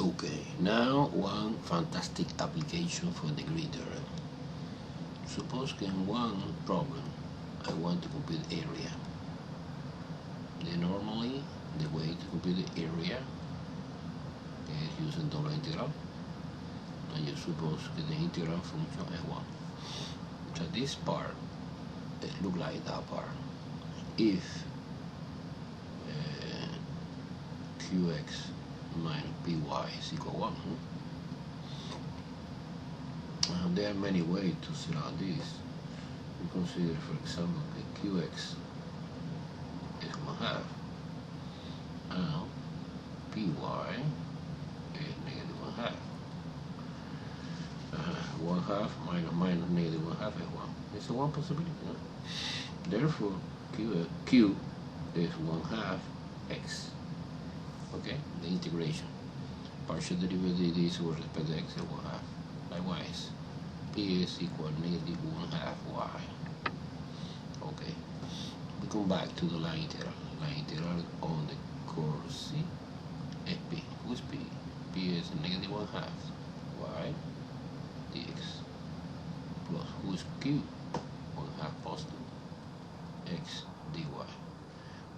Okay, now one fantastic application for the gritter. Suppose in one problem I want to compute area. Then normally the way to compute the area is using double integral, and you suppose that the integral function is 1. So this part look like that part. If qx minus py is equal 1, there are many ways to set out this. We consider, for example, that qx is 1/2 and py is negative 1/2. 1/2 minus negative 1/2 is 1. It's a one possibility. No? Therefore, q is 1/2 x. Okay, the integration. Partial derivative is with respect to x is 1/2. Likewise, p is equal to negative 1/2 y. Okay, we come back to the line integral. Line integral on the curve C is p. Who's p? P is negative 1/2 y dx plus who's q? 1/2 positive x dy.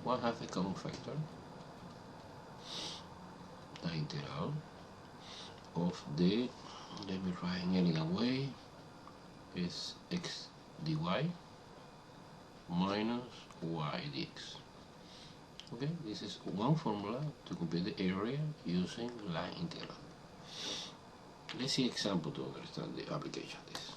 1/2 the common factor. The integral of the, let me write in elegant way, is x dy minus y dx. Okay, this is one formula to compute the area using line integral. Let's see example to understand the application of this.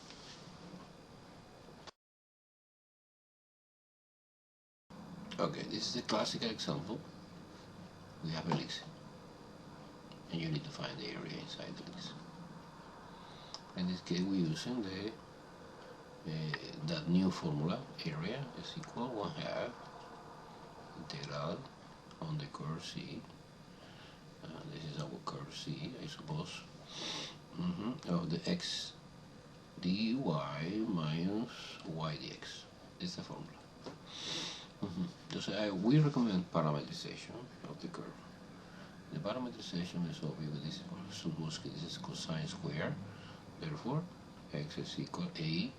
Okay, this is a classical example. We have ellipse, and you need to find the area inside the ellipse. In this case, we're using that new formula. Area is equal 1/2 integral on the curve C. This is our curve C, I suppose. Of the x dy minus y dx. This is the formula. We recommend parametrization of the curve. The parametrization is obvious. Suppose this is cosine square. Therefore, x is equal a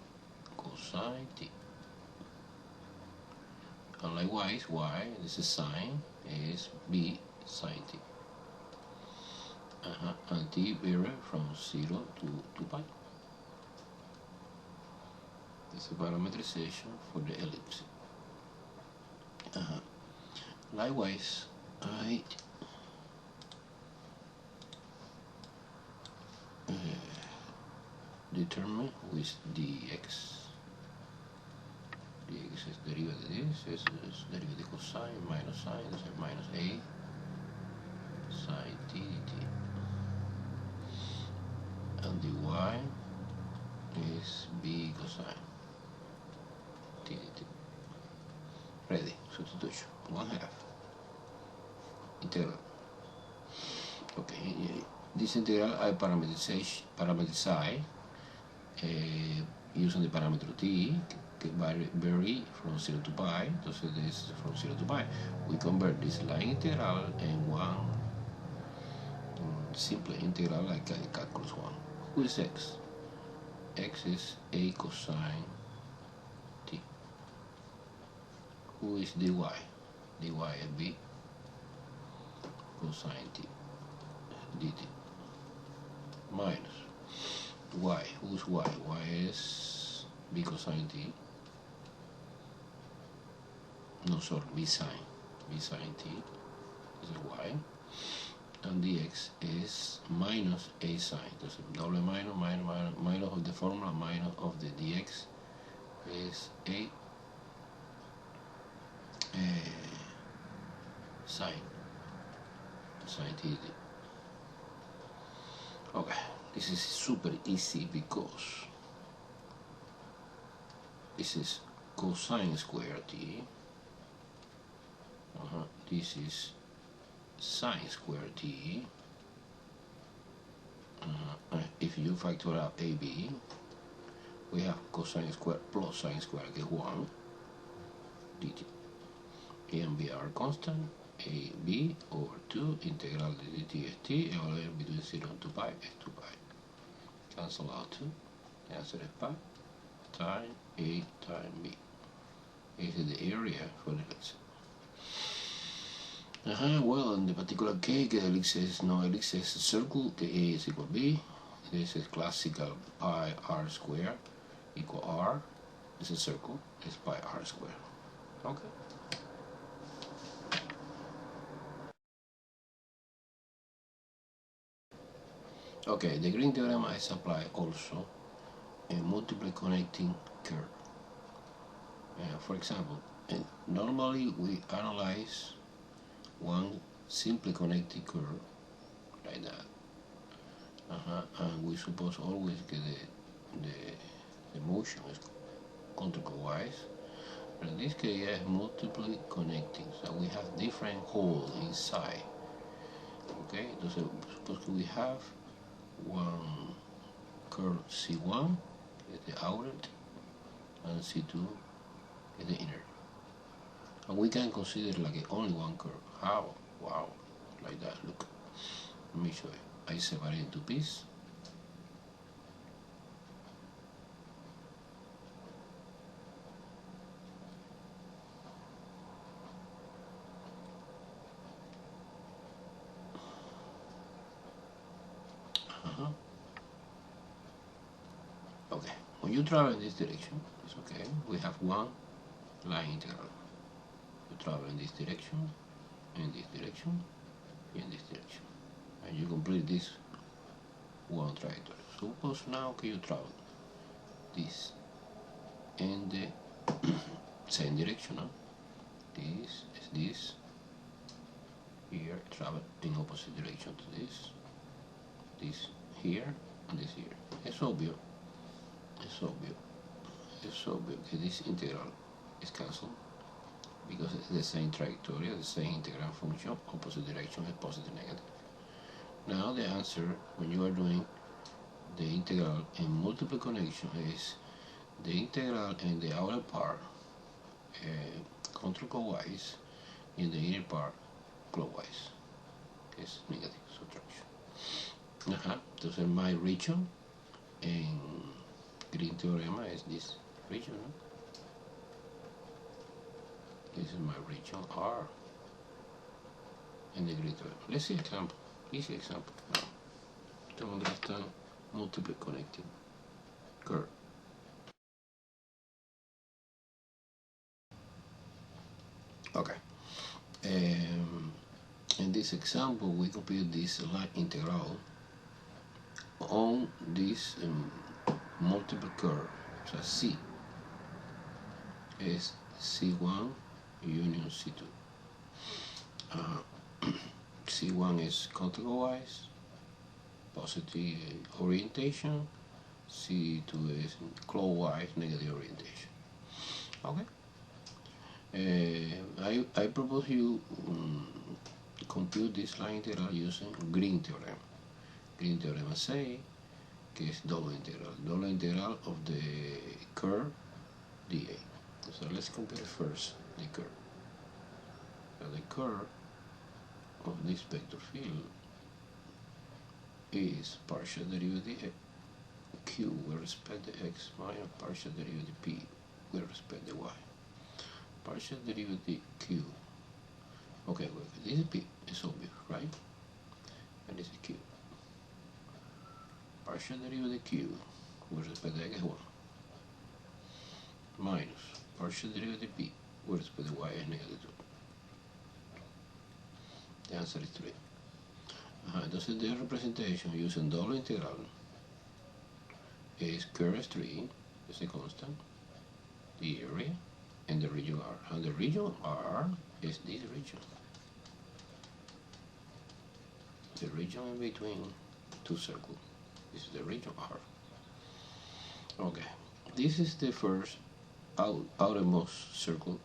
cosine t. And likewise, y, this is sine, is b sine t. And t vary from 0 to 2 pi. This is parametrization for the ellipse. Likewise, I determine with dx. Dx is derivative. This is derivative cosine minus sine. This is minus a sine t dt. And dy is b cosine t dt. Ready. Substitution. 1/2 integral. Okay, this integral I parameterize using the parameter t, vary from 0 to pi. So this is from 0 to pi. We convert this line integral in one simple integral like calculus 1. Who is x? X is a cosine t. Who is dy? Dy is b cosine t dt minus y. Who's y? Y is b cosine t. No, sorry, b sine t is y. And dx is minus a sine. Entonces, doble minus of the formula, minus of the dx is a sine t. Okay, this is super easy because this is cosine square t. This is sine square t. If you factor out ab, we have cosine square plus sine square is 1 dt. A and b are constant, AB over 2 integral dt st evaluated between 0 and 2 pi is 2 pi. Cancel out 2. The answer is pi times A times B. This is the area for the ellipse. Well, in the particular case, the ellipse is no ellipse is a circle, the A is equal B. This is classical pi r square equal r. This is a circle, it's pi r square. Okay. Okay, the Green theorem is applied also in multiple connecting curve. For example, normally we analyze one simply connected curve like that, and we suppose always get the motion is counterclockwise. But in this case, yes, multiple connecting, so we have different holes inside. Okay, so suppose we have one curve C1 is the outer, and C2 is the inner. And we can consider like only one curve. How? Wow, like that. Look, let me show you. I separate into pieces. Okay, when you travel in this direction, it's okay. We have one line integral. You travel in this direction, in this direction, in this direction, and you complete this one trajectory. Suppose now you travel this in the same direction. This is this. Here, travel in opposite direction to this here, and this here. It's obvious. It's obvious. It's obvious that this integral is cancelled because it's the same trajectory, the same integral function, opposite direction is positive, negative. Now the answer when you are doing the integral in multiple connection is the integral in the outer part counterclockwise, in the inner part clockwise. It's negative subtraction. Entonces my region in Green theorem is this region. This is my region R in the Green theorem. Let's see example. Easy example now to understand multiple connecting curve. Okay. In this example, we compute this line integral on this multiple curve. So C is C1 union C2. C1 is counterclockwise, positive orientation. C2 is clockwise, negative orientation. Okay. I propose you compute this line integral using Green theorem. Green theorem say que es double integral of the curve dA. So let's compute first the curve. So the curve of this vector field is partial derivative q with respect to x minus partial derivative p with respect to y. Partial derivative q. Okay, well, this is p, it's obvious, right? And this is q. Partial derivative q with respect to x is 1 minus partial derivative p with respect to y is negative 2. The answer is 3. Entonces the representation using double integral is curve 3 is a constant, the area, and the region R. And the region R is this region. The region in between two circles. This is the region R. Okay, this is the first outermost circle.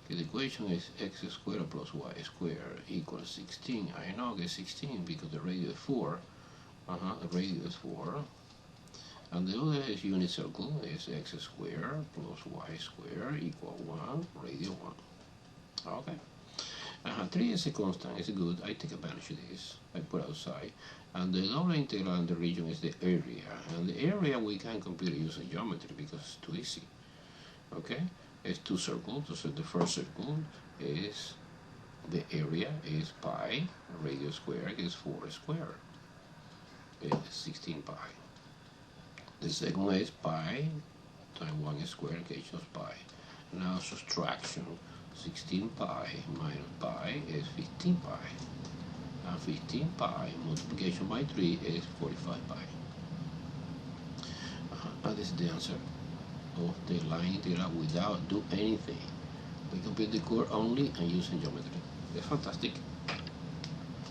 The equation is x squared plus y squared equals 16. I know it's 16 because the radius is 4. The radius is 4. And the other is unit circle is x squared plus y squared equal 1, radius 1. Okay. 3 is a constant, it's good. I take advantage of this. I put outside. And the double integral in the region is the area. And the area we can compute using geometry because it's too easy. Okay? It's two circles. So the first circle is the area is pi, radius squared is 4 squared. It's 16 pi. The second is pi times 1 squared, okay, just pi. Now subtraction. 16 pi minus pi is 15 pi. And 15 pi multiplication by 3 is 45 pi. And this is the answer of the line integral without do anything. We compute the curve only and using geometry. It's fantastic.